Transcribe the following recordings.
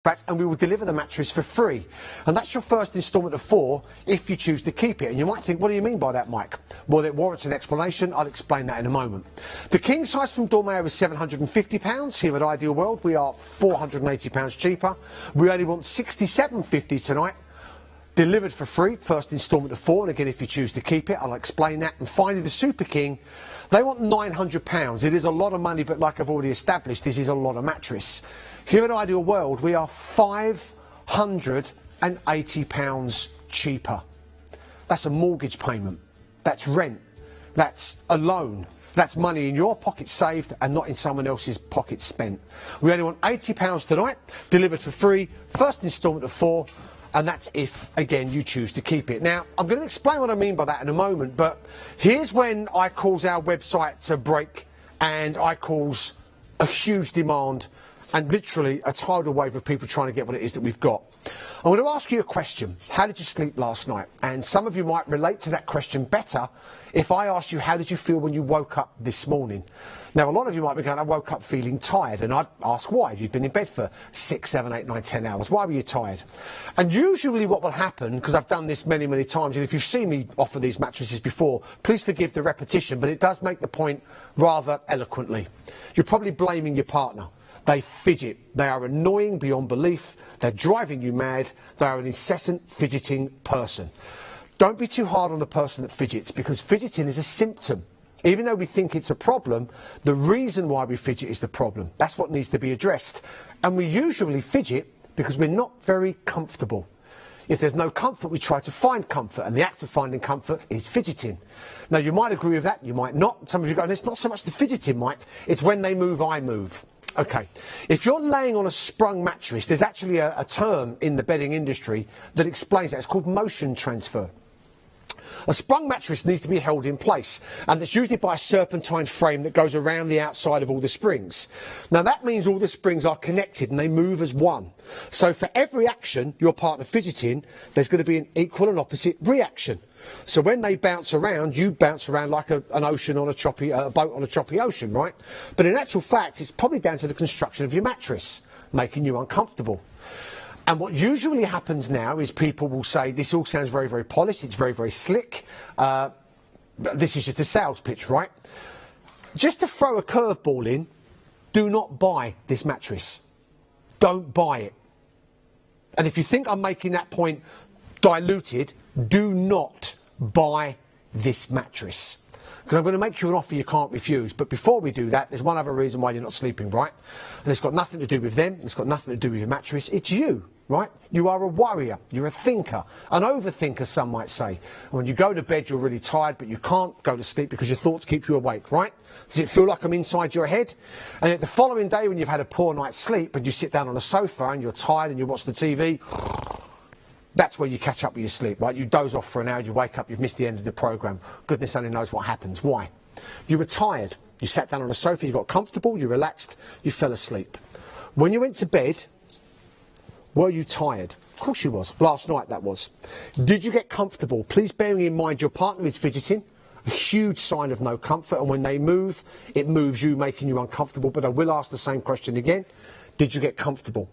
and we will deliver the mattress for free. And that's your first instalment of 4 if you choose to keep it. And you might think, what do you mean by that, Mike? Well, it warrants an explanation. I'll explain that in a moment. The king size from Dormeo is £750. Here at Ideal World, we are £480 cheaper. We only want £67.50 tonight. Delivered for free, first instalment of 4, and again if you choose to keep it, I'll explain that. And finally the Super King, they want £900. It is a lot of money, but like I've already established, this is a lot of mattress. Here at Ideal World, we are £580 cheaper. That's a mortgage payment, that's rent, that's a loan, that's money in your pocket saved and not in someone else's pocket spent. We only want £80 tonight, delivered for free, first instalment of 4, and that's if, again, you choose to keep it. Now, I'm going to explain what I mean by that in a moment, but here's when I cause our website to break and I cause a huge demand and literally a tidal wave of people trying to get what it is that we've got. I'm going to ask you a question. How did you sleep last night? And some of you might relate to that question better if I asked you, how did you feel when you woke up this morning? Now, a lot of you might be going, I woke up feeling tired, and I'd ask why. You've been in bed for 6, 7, 8, 9, 10 hours. Why were you tired? And usually what will happen, because I've done this many, many times, and if you've seen me offer these mattresses before, please forgive the repetition, but it does make the point rather eloquently. You're probably blaming your partner. They fidget. They are annoying beyond belief. They're driving you mad. They are an incessant fidgeting person. Don't be too hard on the person that fidgets, because fidgeting is a symptom. Even though we think it's a problem, the reason why we fidget is the problem. That's what needs to be addressed. And we usually fidget because we're not very comfortable. If there's no comfort, we try to find comfort, and the act of finding comfort is fidgeting. Now, you might agree with that, you might not. Some of you go, it's not so much the fidgeting, Mike, it's when they move, I move. Okay, if you're laying on a sprung mattress, there's actually a term in the bedding industry that explains that. It's called motion transfer. A sprung mattress needs to be held in place, and it's usually by a serpentine frame that goes around the outside of all the springs. Now that means all the springs are connected and they move as one. So for every action, your partner fidgeting, there's going to be an equal and opposite reaction. So when they bounce around, you bounce around like a boat on a choppy ocean, right? But in actual fact, it's probably down to the construction of your mattress, making you uncomfortable. And what usually happens now is people will say, this all sounds very, very polished, it's very, very slick. This is just a sales pitch, right? Just to throw a curveball in, do not buy this mattress. Don't buy it. And if you think I'm making that point diluted, do not buy this mattress. Because I'm going to make you an offer you can't refuse. But before we do that, there's one other reason why you're not sleeping right. And it's got nothing to do with them. It's got nothing to do with your mattress. It's you, right? You are a worrier. You're a thinker. An overthinker, some might say. And when you go to bed, you're really tired, but you can't go to sleep because your thoughts keep you awake, right? Does it feel like I'm inside your head? And yet the following day, when you've had a poor night's sleep and you sit down on a sofa and you're tired and you watch the TV, that's where you catch up with your sleep, right? You doze off for an hour, you wake up, you've missed the end of the programme. Goodness only knows what happens. Why? You were tired. You sat down on a sofa, you got comfortable, you relaxed, you fell asleep. When you went to bed, were you tired? Of course you was. Last night that was. Did you get comfortable? Please bearing in mind your partner is fidgeting, a huge sign of no comfort, and when they move, it moves you, making you uncomfortable. But I will ask the same question again. Did you get comfortable?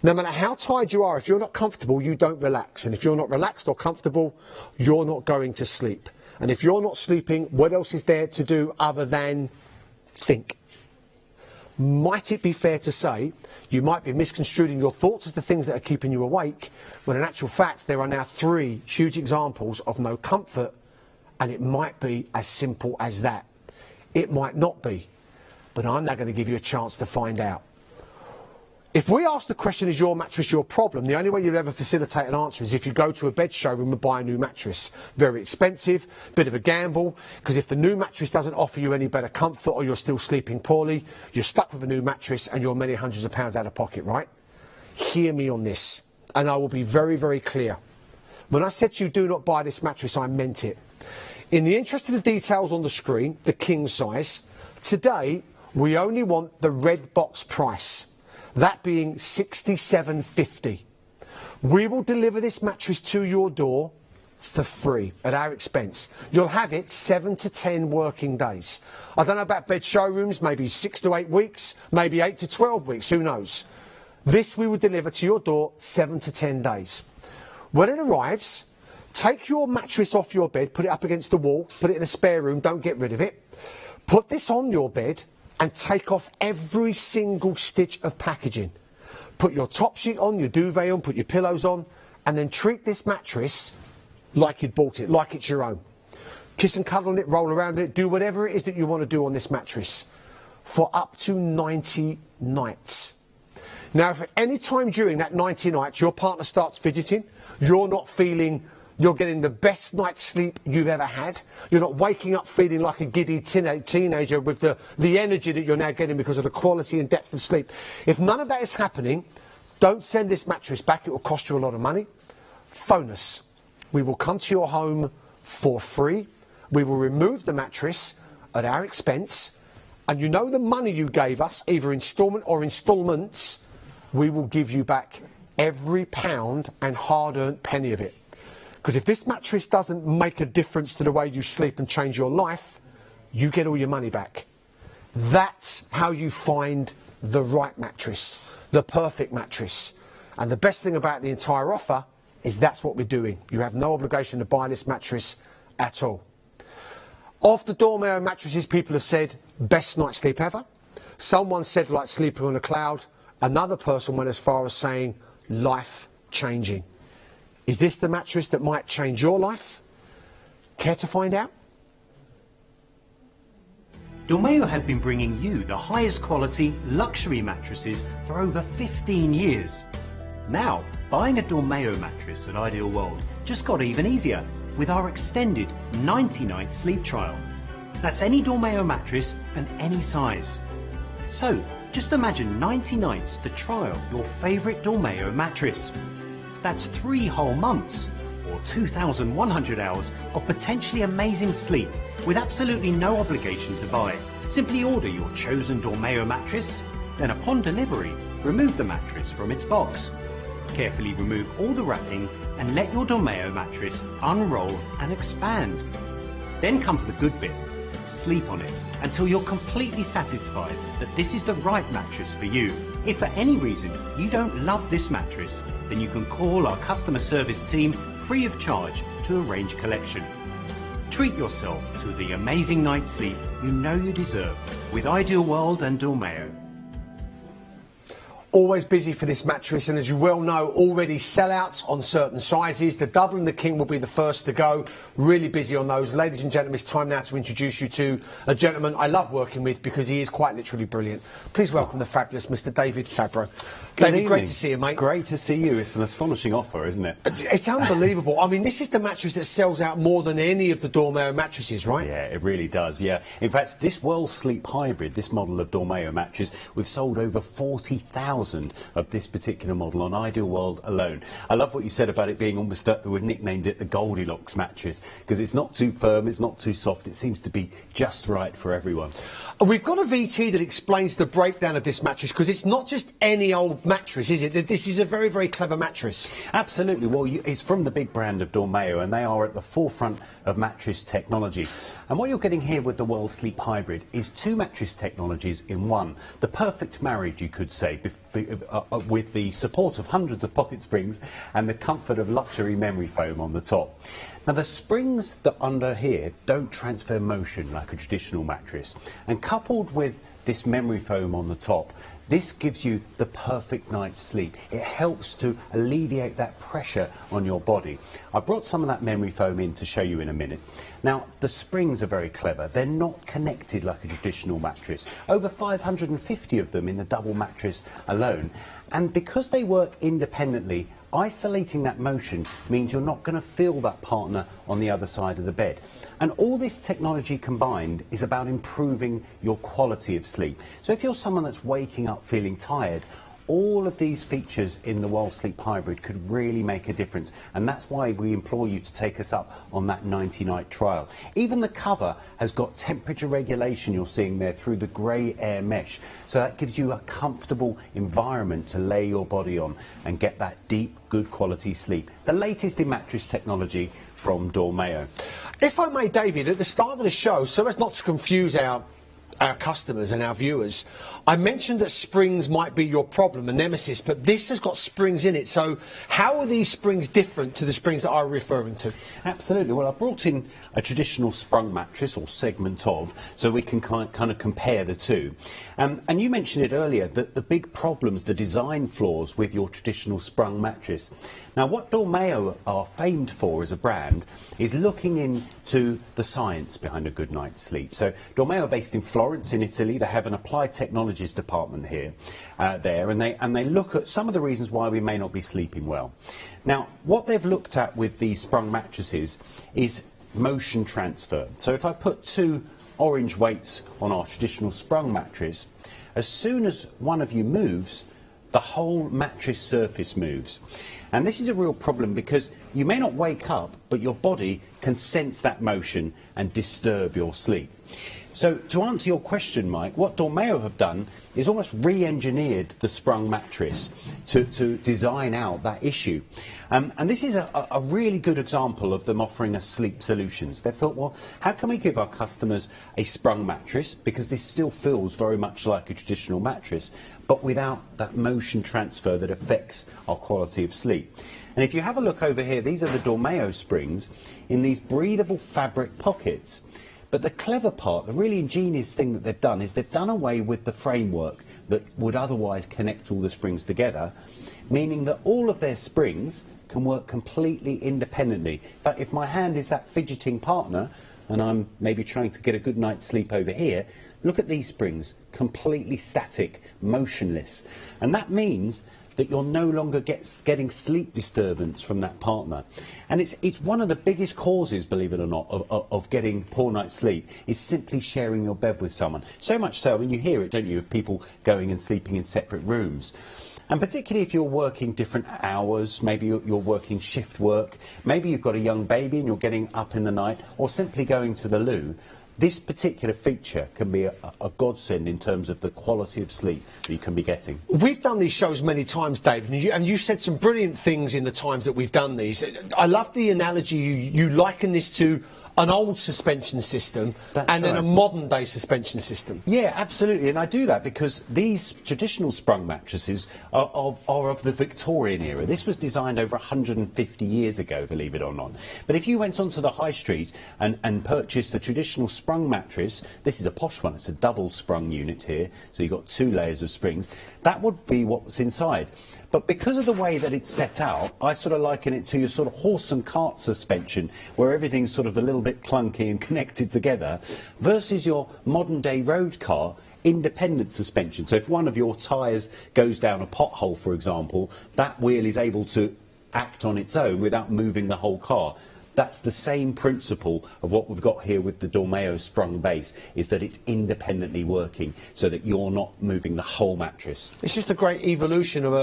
No matter how tired you are, if you're not comfortable, you don't relax. And if you're not relaxed or comfortable, you're not going to sleep. And if you're not sleeping, what else is there to do other than think? Might it be fair to say you might be misconstruing your thoughts as the things that are keeping you awake, when in actual fact there are now 3 huge examples of no comfort, and it might be as simple as that. It might not be, but I'm now going to give you a chance to find out. If we ask the question, is your mattress your problem, the only way you'll ever facilitate an answer is if you go to a bed showroom and buy a new mattress. Very expensive, bit of a gamble, because if the new mattress doesn't offer you any better comfort or you're still sleeping poorly, you're stuck with a new mattress and you're many hundreds of pounds out of pocket, right? Hear me on this, and I will be very, very clear. When I said to you, do not buy this mattress, I meant it. In the interest of the details on the screen, the king size, today we only want the red box price. That being £67.50. We will deliver this mattress to your door for free at our expense. You'll have it 7 to 10 working days. I don't know about bed showrooms, maybe 6 to 8 weeks, maybe 8 to 12 weeks, who knows? This we will deliver to your door 7 to 10 days. When it arrives, take your mattress off your bed, put it up against the wall, put it in a spare room, don't get rid of it. Put this on your bed and take off every single stitch of packaging. Put your top sheet on, your duvet on, put your pillows on, and then treat this mattress like you'd bought it, like it's your own. Kiss and cuddle on it, roll around in it, do whatever it is that you want to do on this mattress for up to 90 nights. Now, if at any time during that 90 nights your partner starts fidgeting, you're not feeling you're getting the best night's sleep you've ever had, you're not waking up feeling like a giddy teenager with the energy that you're now getting because of the quality and depth of sleep. If none of that is happening, don't send this mattress back. It will cost you a lot of money. Phone us. We will come to your home for free. We will remove the mattress at our expense. And you know the money you gave us, either instalment or instalments, we will give you back every pound and hard-earned penny of it. Because if this mattress doesn't make a difference to the way you sleep and change your life, you get all your money back. That's how you find the right mattress, the perfect mattress. And the best thing about the entire offer is that's what we're doing. You have no obligation to buy this mattress at all. Of the Dormeo mattresses, people have said, best night's sleep ever. Someone said like sleeping on a cloud. Another person went as far as saying life-changing. Is this the mattress that might change your life? Care to find out? Dormeo have been bringing you the highest quality luxury mattresses for over 15 years. Now, buying a Dormeo mattress at Ideal World just got even easier with our extended 90-night sleep trial. That's any Dormeo mattress and any size. So, just imagine 90 nights to trial your favourite Dormeo mattress. That's 3 whole months, or 2,100 hours of potentially amazing sleep with absolutely no obligation to buy. Simply order your chosen Dormeo mattress, then upon delivery, remove the mattress from its box. Carefully remove all the wrapping and let your Dormeo mattress unroll and expand. Then comes the good bit. Sleep on it until you're completely satisfied that this is the right mattress for you. If for any reason you don't love this mattress, then you can call our customer service team free of charge to arrange collection. Treat yourself to the amazing night's sleep you know you deserve with Ideal World and Dormeo. Always busy for this mattress, and as you well know, already sellouts on certain sizes. The double and the king will be the first to go. Really busy on those. Ladies and gentlemen, it's time now to introduce you to a gentleman I love working with because he is quite literally brilliant. Please welcome the fabulous Mr. David Fabro. David, great to see you, mate. Great to see you. It's an astonishing offer, isn't it? It's unbelievable. I mean, this is the mattress that sells out more than any of the Dormeo mattresses, right? Yeah, it really does, yeah. In fact, this World Sleep Hybrid, this model of Dormeo mattress, we've sold over 40,000 of this particular model on Ideal World alone. I love what you said about it being almost, we've nicknamed it the Goldilocks mattress, because it's not too firm, it's not too soft, it seems to be just right for everyone. We've got a VT that explains the breakdown of this mattress, because it's not just any old mattress, is it? This is a very, very clever mattress. Absolutely. Well, it's from the big brand of Dormeo, and they are at the forefront of mattress technology. And what you're getting here with the World Sleep Hybrid is 2 mattress technologies in one. The perfect marriage, you could say, with the support of hundreds of pocket springs and the comfort of luxury memory foam on the top. Now, the springs that are under here don't transfer motion like a traditional mattress, and coupled with this memory foam on the top, this gives you the perfect night's sleep. It helps to alleviate that pressure on your body. I brought some of that memory foam in to show you in a minute. Now, the springs are very clever. They're not connected like a traditional mattress. Over 550 of them in the double mattress alone. And because they work independently, isolating that motion means you're not going to feel that partner on the other side of the bed. And all this technology combined is about improving your quality of sleep. So if you're someone that's waking up feeling tired, all of these features in the World Sleep Hybrid could really make a difference, and that's why we implore you to take us up on that 90-night trial. Even the cover has got temperature regulation you're seeing there through the grey air mesh, so that gives you a comfortable environment to lay your body on and get that deep, good quality sleep. The latest in mattress technology from Dormeo. If I may, David, at the start of the show, so as not to confuse our our customers and our viewers. I mentioned that springs might be your problem, a nemesis, but this has got springs in it. So how are these springs different to the springs that I'm referring to? Absolutely. Well, I brought in a traditional sprung mattress, or segment of, so we can kind of compare the two. And you mentioned it earlier, that the big problems, the design flaws with your traditional sprung mattress. Now, what Dormeo are famed for as a brand is looking into the science behind a good night's sleep. So Dormeo are based in Florence in Italy. They have an applied technologies department here, and they look at some of the reasons why we may not be sleeping well. Now, what they've looked at with these sprung mattresses is motion transfer. So if I put two orange weights on our traditional sprung mattress, as soon as one of you moves, the whole mattress surface moves. And this is a real problem because you may not wake up, but your body can sense that motion and disturb your sleep. So to answer your question, Mike, what Dormeo have done is almost re-engineered the sprung mattress to design out that issue. And this is a really good example of them offering us sleep solutions. They've thought, well, how can we give our customers a sprung mattress, because this still feels very much like a traditional mattress, but without that motion transfer that affects our quality of sleep. And if you have a look over here, these are the Dormeo springs in these breathable fabric pockets. But the clever part, the really ingenious thing that they've done, is they've done away with the framework that would otherwise connect all the springs together, meaning that all of their springs can work completely independently. In fact, if my hand is that fidgeting partner, and I'm maybe trying to get a good night's sleep over here, look at these springs, completely static, motionless. And that means that you're no longer getting sleep disturbance from that partner. And it's one of the biggest causes, believe it or not, of getting poor night's sleep, is simply sharing your bed with someone. So much so, I mean, you hear it, don't you, of people going and sleeping in separate rooms. And particularly if you're working different hours, maybe you're working shift work, maybe you've got a young baby and you're getting up in the night, or simply going to the loo, this particular feature can be a godsend in terms of the quality of sleep that you can be getting. We've done these shows many times, David, and you said some brilliant things in the times that we've done these. I love the analogy you liken this to an old suspension system and then a modern day suspension system. Yeah, absolutely, and I do that because these traditional sprung mattresses are of the Victorian era. This was designed over 150 years ago, believe it or not. But if you went onto the high street and purchased a traditional sprung mattress, this is a posh one, it's a double sprung unit here, so you've got two layers of springs, that would be what's inside. But because of the way that it's set out, I sort of liken it to your sort of horse and cart suspension, where everything's sort of a little bit clunky and connected together, versus your modern day road car independent suspension. So if one of your tyres goes down a pothole, for example, that wheel is able to act on its own without moving the whole car. That's the same principle of what we've got here with the Dormeo sprung base, is that it's independently working so that you're not moving the whole mattress. It's just a great evolution of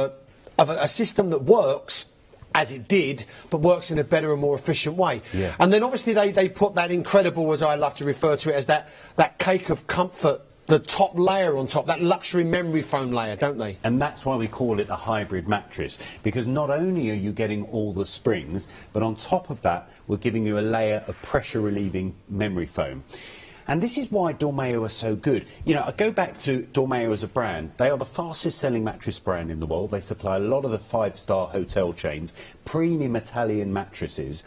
a system that works as it did, but works in a better and more efficient way. Yeah. And then obviously they put that incredible, as I love to refer to it, as that cake of comfort, the top layer on top, that luxury memory foam layer, don't they? And that's why we call it a hybrid mattress, because not only are you getting all the springs, but on top of that, we're giving you a layer of pressure relieving memory foam. And this is why Dormeo are so good. You know, I go back to Dormeo as a brand. They are the fastest selling mattress brand in the world. They supply a lot of the five-star hotel chains, premium Italian mattresses.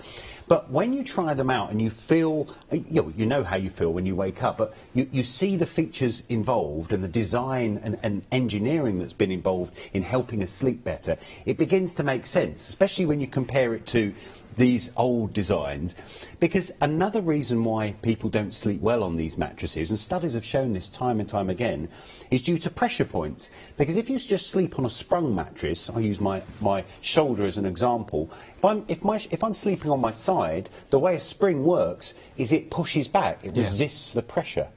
But when you try them out and you feel, you know how you feel when you wake up, but you see the features involved and the design and engineering that's been involved in helping us sleep better, it begins to make sense, especially when you compare it to these old designs. Because another reason why people don't sleep well on these mattresses, and studies have shown this time and time again, is due to pressure points. Because if you just sleep on a sprung mattress, I'll use my shoulder as an example, if I'm sleeping on my side, the way a spring works is it pushes back, it resists the pressure.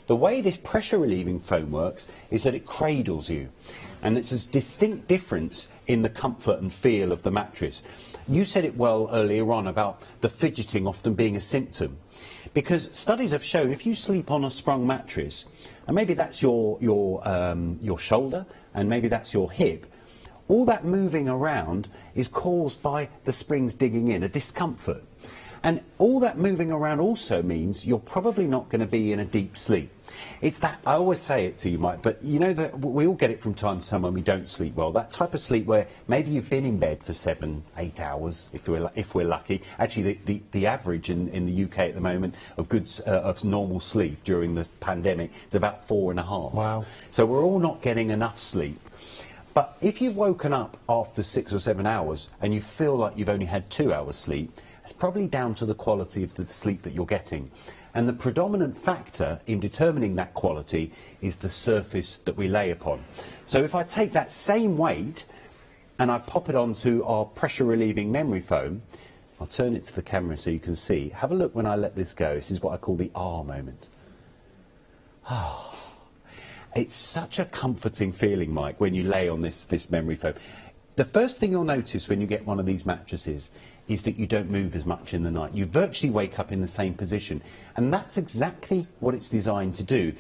The way this pressure relieving foam works is that it cradles you, and it's a distinct difference in the comfort and feel of the mattress. You said it well earlier on about the fidgeting often being a symptom, because studies have shown if you sleep on a sprung mattress, and maybe that's your shoulder and maybe that's your hip, all that moving around is caused by the springs digging in, a discomfort. And all that moving around also means you're probably not going to be in a deep sleep. It's that, I always say it to you, Mike, but you know that we all get it from time to time when we don't sleep well. That type of sleep where maybe you've been in bed for 7-8 hours, if we're lucky. Actually, the average in the UK at the moment of normal sleep during the pandemic is about 4.5. Wow. So we're all not getting enough sleep. But if you've woken up after 6 or 7 hours and you feel like you've only had 2 hours sleep, it's probably down to the quality of the sleep that you're getting. And the predominant factor in determining that quality is the surface that we lay upon. So if I take that same weight and I pop it onto our pressure relieving memory foam, I'll turn it to the camera so you can see. Have a look when I let this go. This is what I call the R moment. It's such a comforting feeling, Mike, when you lay on this memory foam. The first thing you'll notice when you get one of these mattresses is that you don't move as much in the night. You virtually wake up in the same position. And that's exactly what it's designed to do.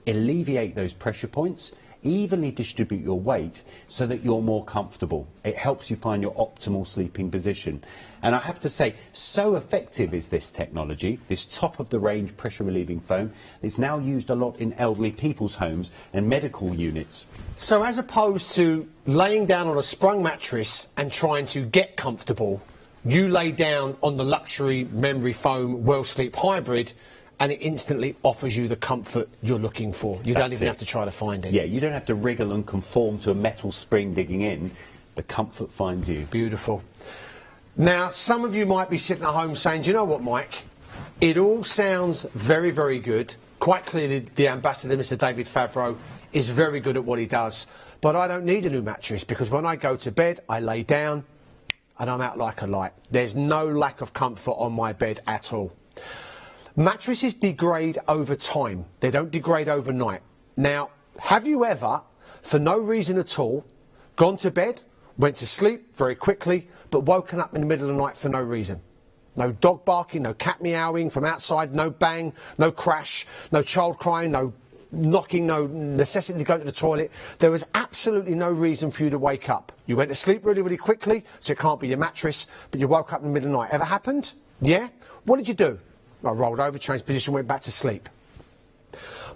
Alleviate those pressure points, evenly distribute your weight so that you're more comfortable. It helps you find your optimal sleeping position. And I have to say, so effective is this technology, this top-of-the-range pressure-relieving foam. It's now used a lot in elderly people's homes and medical units. So as opposed to laying down on a sprung mattress and trying to get comfortable, you lay down on the luxury memory foam Well Sleep Hybrid and it instantly offers you the comfort you're looking for. You don't even have to try to find it. Yeah, you don't have to wriggle and conform to a metal spring digging in. The comfort finds you. Beautiful. Now, some of you might be sitting at home saying, do you know what, Mike? It all sounds very, very good. Quite clearly, the ambassador, Mr. David Fabro, is very good at what he does. But I don't need a new mattress because when I go to bed, I lay down and I'm out like a light. There's no lack of comfort on my bed at all. Mattresses degrade over time. They don't degrade overnight. Now, have you ever, for no reason at all, gone to bed, went to sleep very quickly, but woken up in the middle of the night for no reason? No dog barking, no cat meowing from outside, no bang, no crash, no child crying, no knocking, no necessity to go to the toilet. There was absolutely no reason for you to wake up. You went to sleep really, really quickly, so it can't be your mattress, but you woke up in the middle of the night. Ever happened? Yeah? What did you do? I rolled over, changed position, went back to sleep.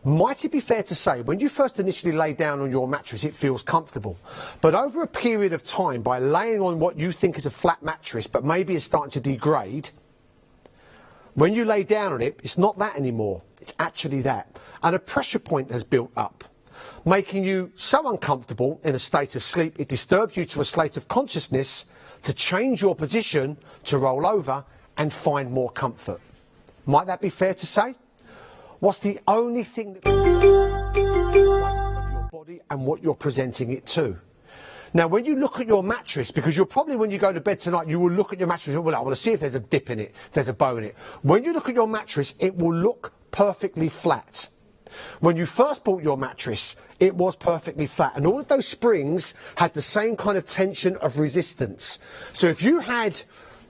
Might it be fair to say, when you first initially lay down on your mattress, it feels comfortable. But over a period of time, by laying on what you think is a flat mattress, but maybe is starting to degrade, when you lay down on it, it's not that anymore. It's actually that. And a pressure point has built up, making you so uncomfortable in a state of sleep, it disturbs you to a state of consciousness to change your position, to roll over and find more comfort. Might that be fair to say? What's the only thing that of your body and what you're presenting it to? Now, when you look at your mattress, because you'll probably, when you go to bed tonight, you will look at your mattress and, well, I want to see if there's a dip in it, if there's a bow in it. When you look at your mattress, it will look perfectly flat. When you first bought your mattress, it was perfectly flat. And all of those springs had the same kind of tension of resistance. So if you had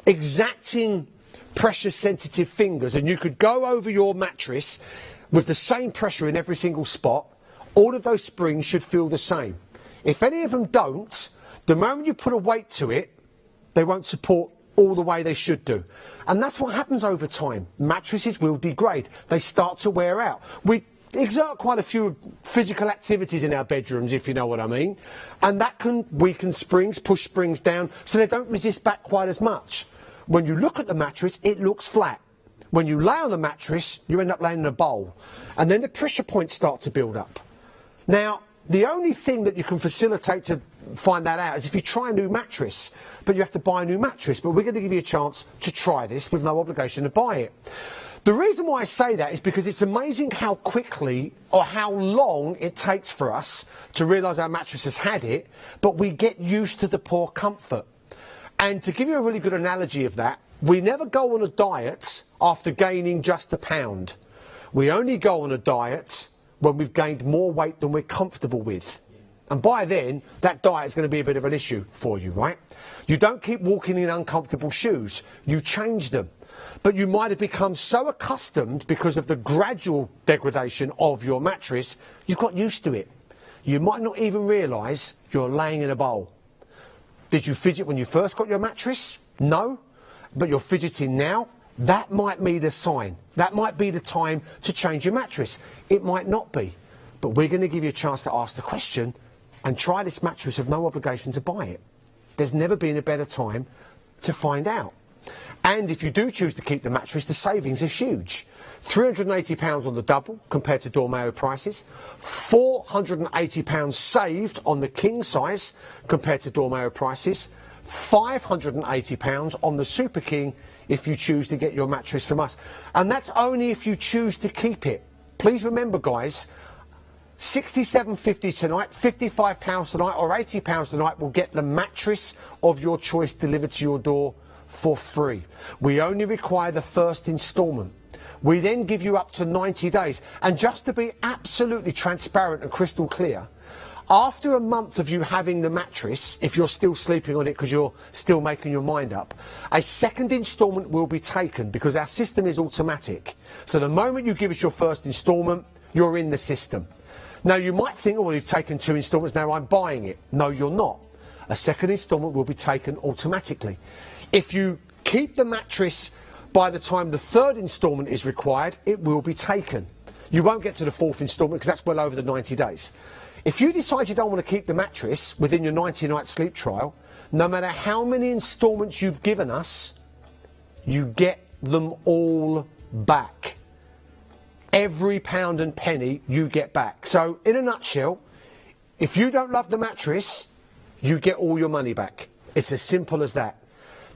exacting pressure sensitive fingers and you could go over your mattress with the same pressure in every single spot, all of those springs should feel the same. If any of them don't, the moment you put a weight to it, they won't support all the way they should do. And that's what happens over time. Mattresses will degrade. They start to wear out. We exert quite a few physical activities in our bedrooms, if you know what I mean. And that can weaken springs, push springs down, so they don't resist back quite as much. When you look at the mattress, it looks flat. When you lay on the mattress, you end up laying in a bowl. And then the pressure points start to build up. Now, the only thing that you can facilitate to find that out is if you try a new mattress. But you have to buy a new mattress. But we're going to give you a chance to try this with no obligation to buy it. The reason why I say that is because it's amazing how quickly or how long it takes for us to realise our mattress has had it, but we get used to the poor comfort. And to give you a really good analogy of that, we never go on a diet after gaining just a pound. We only go on a diet when we've gained more weight than we're comfortable with. And by then, that diet is going to be a bit of an issue for you, right? You don't keep walking in uncomfortable shoes. You change them. But you might have become so accustomed because of the gradual degradation of your mattress, you've got used to it. You might not even realise you're laying in a bowl. Did you fidget when you first got your mattress? No. But you're fidgeting now? that might be the sign. That might be the time to change your mattress. It might not be. But we're going to give you a chance to ask the question and try this mattress with no obligation to buy it. There's never been a better time to find out. And if you do choose to keep the mattress, the savings are huge. £380 on the double compared to Dormeo prices. £480 saved on the king size compared to Dormeo prices. £580 on the Super King if you choose to get your mattress from us. And that's only if you choose to keep it. Please remember, guys, £67.50 tonight, £55 tonight or £80 tonight will get the mattress of your choice delivered to your door for free. We only require the first instalment. We then give you up to 90 days. And just to be absolutely transparent and crystal clear, after a month of you having the mattress, if you're still sleeping on it because you're still making your mind up, a second instalment will be taken because our system is automatic. So the moment you give us your first instalment, you're in the system. Now you might think, oh, well, you've taken 2 instalments, now I'm buying it. No, you're not. A second instalment will be taken automatically. If you keep the mattress by the time the 3rd instalment is required, it will be taken. You won't get to the 4th instalment because that's well over the 90 days. If you decide you don't want to keep the mattress within your 90-night sleep trial, no matter how many instalments you've given us, you get them all back. Every pound and penny you get back. So in a nutshell, if you don't love the mattress, you get all your money back. It's as simple as that.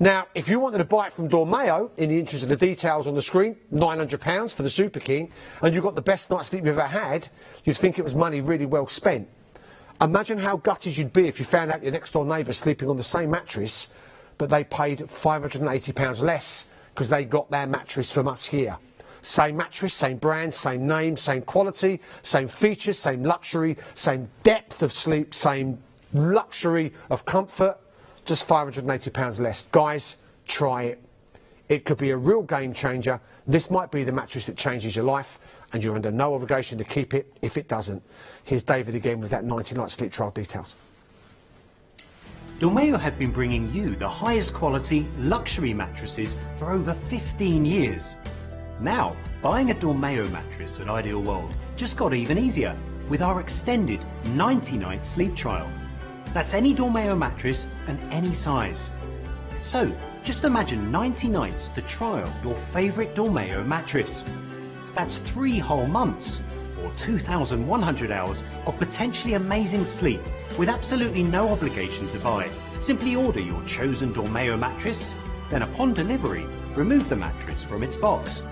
Now, if you wanted to buy it from Dormeo, in the interest of the details on the screen, £900 for the Super King, and you got the best night's sleep you've ever had, you'd think it was money really well spent. Imagine how gutted you'd be if you found out your next door neighbour sleeping on the same mattress, but they paid £580 less because they got their mattress from us here. Same mattress, same brand, same name, same quality, same features, same luxury, same depth of sleep, same luxury of comfort. Just £580 less. Guys, try it. It could be a real game changer. This might be the mattress that changes your life, and you're under no obligation to keep it if it doesn't. Here's David again with that 90-night sleep trial details. Dormeo have been bringing you the highest quality luxury mattresses for over 15 years. Now, buying a Dormeo mattress at Ideal World just got even easier with our extended 90-night sleep trial. That's any Dormeo mattress and any size. So, just imagine 90 nights to trial your favourite Dormeo mattress. That's 3 whole months, or 2,100 hours of potentially amazing sleep with absolutely no obligation to buy. Simply order your chosen Dormeo mattress, then upon delivery, remove the mattress from its box.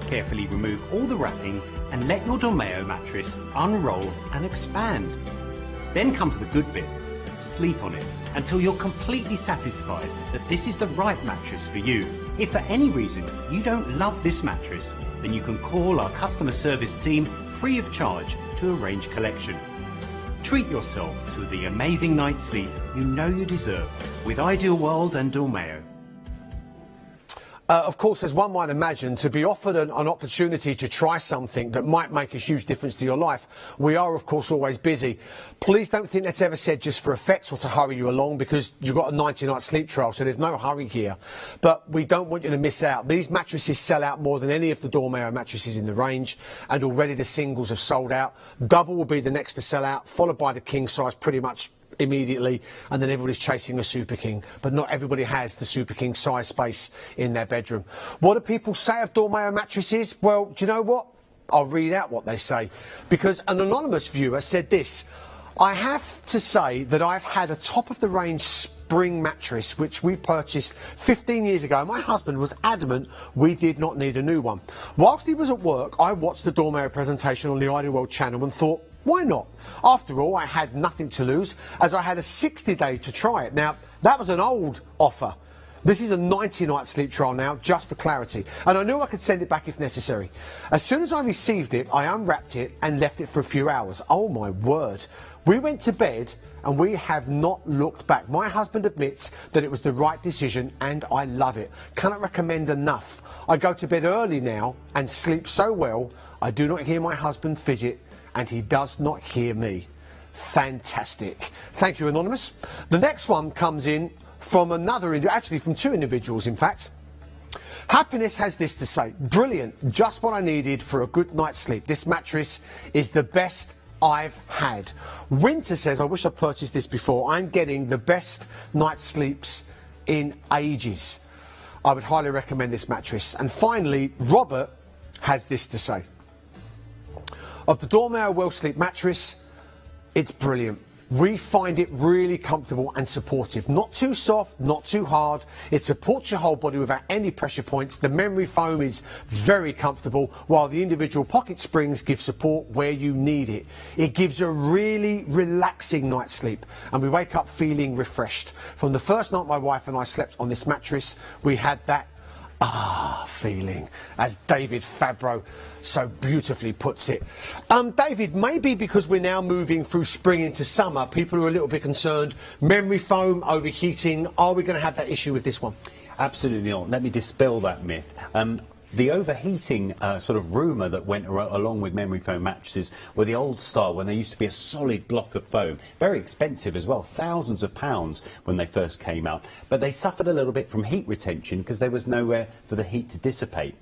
Carefully remove all the wrapping and let your Dormeo mattress unroll and expand. Then comes the good bit. Sleep on it until you're completely satisfied that this is the right mattress for you. If for any reason you don't love this mattress, then you can call our customer service team free of charge to arrange collection. Treat yourself to the amazing night's sleep you know you deserve with Ideal World and Dormeo. Of course, as one might imagine, to be offered an opportunity to try something that might make a huge difference to your life, we are, of course, always busy. Please don't think that's ever said just for effect or to hurry you along, because you've got a 90-night sleep trial, so there's no hurry here. But we don't want you to miss out. These mattresses sell out more than any of the Dormeo mattresses in the range, and already the singles have sold out. Double will be the next to sell out, followed by the king size pretty much immediately, and then everybody's chasing a Super King, but not everybody has the Super King size space in their bedroom. What do people say of Dormeo mattresses? Well, do you know what? I'll read out what they say, because an anonymous viewer said this: I have to say that I've had a top-of-the-range spring mattress which we purchased 15 years ago. My husband was adamant we did not need a new one. Whilst he was at work, I watched the Dormeo presentation on the Ideal World channel and thought, why not? After all, I had nothing to lose, as I had a 60-day to try it. Now, that was an old offer. This is a 90-night sleep trial now, just for clarity. And I knew I could send it back if necessary. As soon as I received it, I unwrapped it and left it for a few hours. Oh my word. We went to bed and we have not looked back. My husband admits that it was the right decision and I love it. Cannot recommend enough. I go to bed early now and sleep so well, I do not hear my husband fidget, and he does not hear me. Fantastic. Thank you, Anonymous. The next one comes in from another, actually from 2 individuals, in fact. Happiness has this to say: brilliant, just what I needed for a good night's sleep. This mattress is the best I've had. Winter says, I wish I purchased this before. I'm getting the best night's sleeps in ages. I would highly recommend this mattress. And finally, Robert has this to say: of the Dormeo Well Sleep mattress, it's brilliant. We find it really comfortable and supportive. Not too soft, not too hard. It supports your whole body without any pressure points. The memory foam is very comfortable, while the individual pocket springs give support where you need it. It gives a really relaxing night's sleep, and we wake up feeling refreshed. From the first night my wife and I slept on this mattress, we had that feeling, as David Fabro so beautifully puts it. David, maybe because we're now moving through spring into summer, people are a little bit concerned. Memory foam overheating, are we going to have that issue with this one? Absolutely not. Let me dispel that myth. The overheating sort of rumour that went along with memory foam mattresses were the old style, when there used to be a solid block of foam. Very expensive as well, thousands of pounds when they first came out. But they suffered a little bit from heat retention because there was nowhere for the heat to dissipate.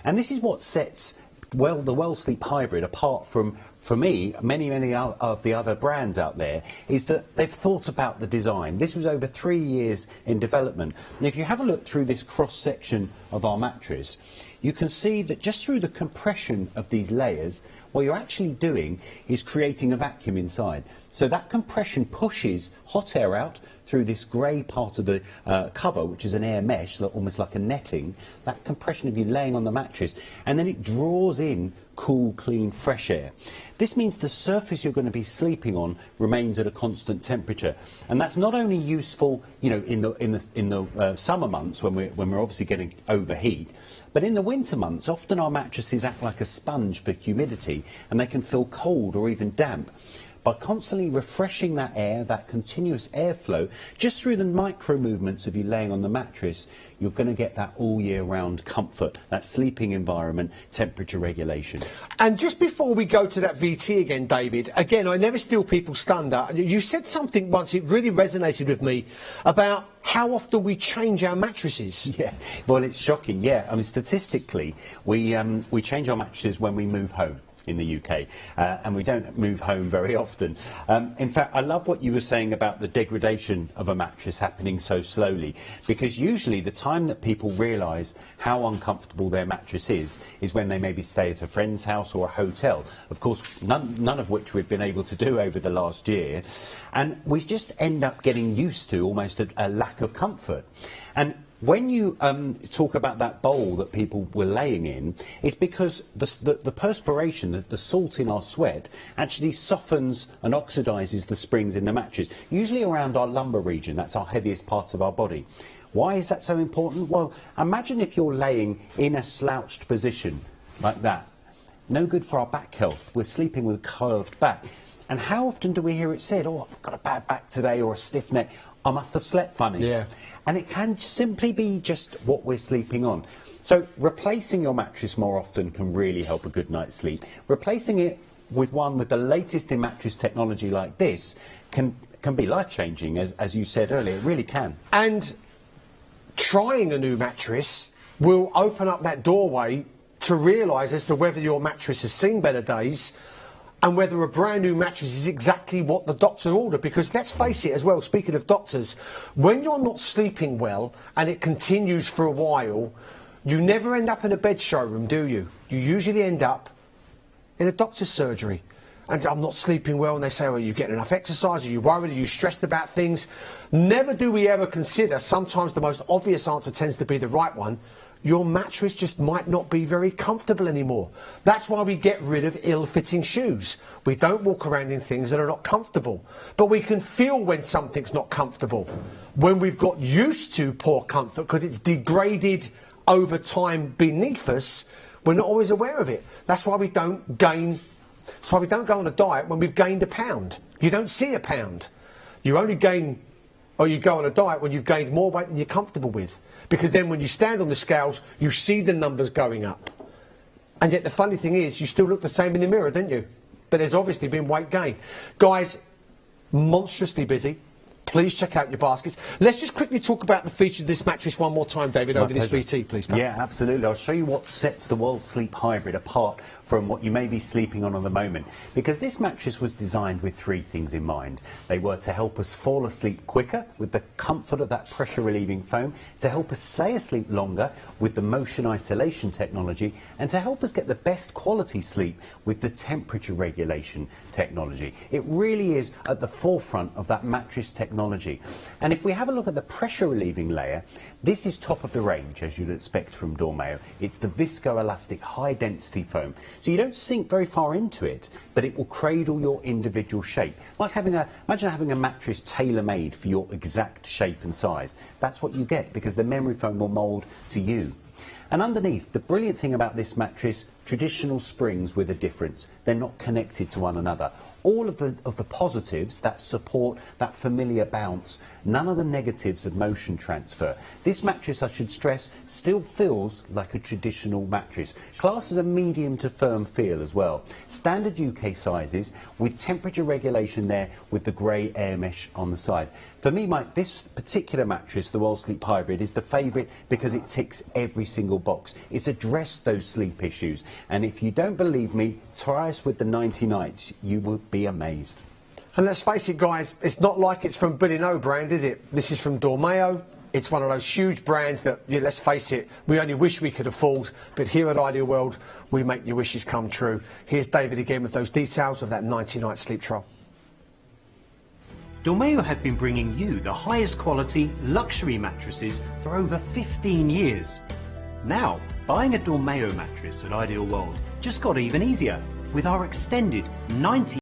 And this is what sets the Well Sleep Hybrid apart from, for me, many of the other brands out there, is that they've thought about the design. This was over 3 years in development. And if you have a look through this cross-section of our mattress, you can see that just through the compression of these layers, what you're actually doing is creating a vacuum inside. So that compression pushes hot air out through this grey part of the cover, which is an air mesh, almost like a netting, that compression of you laying on the mattress, and then it draws in cool, clean, fresh air. This means the surface you're going to be sleeping on remains at a constant temperature, and that's not only useful, you know, in the summer months when we're obviously getting overheat, but in the winter months, often our mattresses act like a sponge for humidity, and they can feel cold or even damp. By constantly refreshing that air, that continuous airflow, just through the micro movements of you laying on the mattress, you're going to get that all year round comfort, that sleeping environment, temperature regulation. And just before we go to that VT again, David, again, I never steal people's thunder. You said something once, it really resonated with me, about how often we change our mattresses. Yeah, well, it's shocking, yeah. I mean, statistically, we change our mattresses when we move home in the UK, and we don't move home very often. In fact, I love what you were saying about the degradation of a mattress happening so slowly, because usually the time that people realise how uncomfortable their mattress is when they maybe stay at a friend's house or a hotel. Of course, none of which we've been able to do over the last year, and we just end up getting used to almost a lack of comfort. And when you talk about that bowl that people were laying in, it's because the perspiration, the salt in our sweat, actually softens and oxidises the springs in the mattress, usually around our lumbar region. That's our heaviest parts of our body. Why is that so important? Well, imagine if you're laying in a slouched position like that. No good for our back health. We're sleeping with a curved back. And how often do we hear it said, oh, I've got a bad back today, or a stiff neck, I must have slept funny. Yeah. And it can simply be just what we're sleeping on. So replacing your mattress more often can really help a good night's sleep. Replacing it with one with the latest in mattress technology like this can be life-changing, as you said earlier. It really can. And trying a new mattress will open up that doorway to realise as to whether your mattress has seen better days and whether a brand new mattress is exactly what the doctor ordered. Because let's face it as well, speaking of doctors, when you're not sleeping well and it continues for a while, you never end up in a bed showroom, do you? You usually end up in a doctor's surgery. And I'm not sleeping well, and they say, well, are you getting enough exercise? Are you worried? Are you stressed about things? Never do we ever consider, sometimes the most obvious answer tends to be the right one, your mattress just might not be very comfortable anymore. That's why we get rid of ill-fitting shoes. We don't walk around in things that are not comfortable. But we can feel when something's not comfortable. When we've got used to poor comfort because it's degraded over time beneath us, we're not always aware of it. That's why we don't gain. That's why we don't go on a diet when we've gained a pound. You don't see a pound. You only gain, or you go on a diet when you've gained more weight than you're comfortable with. Because then when you stand on the scales, you see the numbers going up. And yet the funny thing is, you still look the same in the mirror, don't you? But there's obviously been weight gain. Guys, monstrously busy. Please check out your baskets. Let's just quickly talk about the features of this mattress one more time, David, over this VT, please, pal. Yeah, absolutely. I'll show you what sets the World Sleep Hybrid apart from what you may be sleeping on at the moment. Because this mattress was designed with three things in mind. They were to help us fall asleep quicker with the comfort of that pressure-relieving foam, to help us stay asleep longer with the motion isolation technology, and to help us get the best quality sleep with the temperature regulation technology. It really is at the forefront of that mattress technology. And if we have a look at the pressure-relieving layer, this is top of the range, as you'd expect from Dormeo. It's the viscoelastic high-density foam. So you don't sink very far into it, but it will cradle your individual shape. Like imagine having a mattress tailor-made for your exact shape and size. That's what you get, because the memory foam will mould to you. And underneath, the brilliant thing about this mattress, traditional springs with a difference. They're not connected to one another. All of the positives, that support, that familiar bounce, none of the negatives of motion transfer. This mattress, I should stress, still feels like a traditional mattress. Classed as a medium to firm feel as well. Standard UK sizes with temperature regulation there with the grey air mesh on the side. For me, Mike, this particular mattress, the World Sleep Hybrid, is the favourite because it ticks every single box. It's addressed those sleep issues. And if you don't believe me, try us with the 90 nights. You will be amazed. And let's face it, guys, it's not like it's from Billy No brand, is it? This is from Dormeo. It's one of those huge brands that, yeah, let's face it, we only wish we could afford, but here at Ideal World, we make your wishes come true. Here's David again with those details of that 90-night sleep trial. Dormeo have been bringing you the highest quality luxury mattresses for over 15 years. Now, buying a Dormeo mattress at Ideal World just got even easier with our extended 90